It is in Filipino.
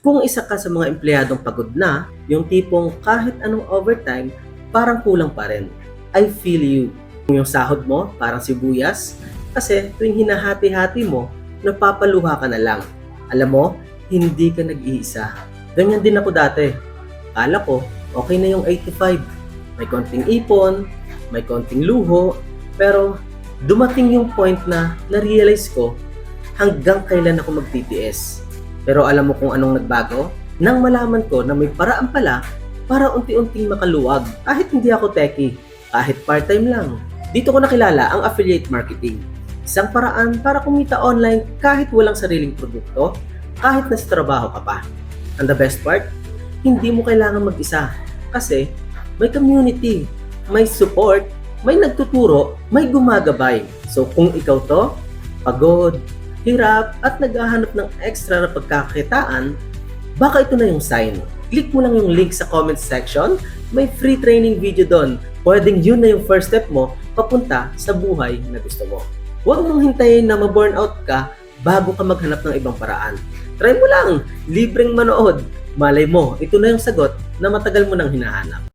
Kung isa ka sa mga empleyadong pagod na, yung tipong kahit anong overtime, parang kulang pa rin. I feel you. Kung yung sahod mo, parang sibuyas, kasi tuwing hinahati-hati mo, napapaluha ka na lang. Alam mo, hindi ka nag-iisa. Ganyan din ako dati. Kala ko, okay na yung 8 to 5. May konting ipon, may konting luho, pero dumating yung point na na-realize ko hanggang kailan ako magtitiis. Pero alam mo kung anong nagbago? Nang malaman ko na may paraan pala para unti-unting makaluwag kahit hindi ako techie, kahit part-time lang. Dito ko nakilala ang affiliate marketing. Isang paraan para kumita online kahit walang sariling produkto, kahit nasa trabaho ka pa. And the best part, hindi mo kailangan mag-isa kasi may community, may support, may nagtuturo, may gumagabay. So kung ikaw to, pagod, hirap at naghahanap ng extra na pagkakakitaan, baka ito na yung sign. Click mo lang yung link sa comment section, may free training video doon. Pwedeng yun na yung first step mo papunta sa buhay na gusto mo. Huwag mong hintayin na ma-burnout ka bago ka maghanap ng ibang paraan. Try mo lang, libreng manood. Malay mo, ito na yung sagot na matagal mo nang hinahanap.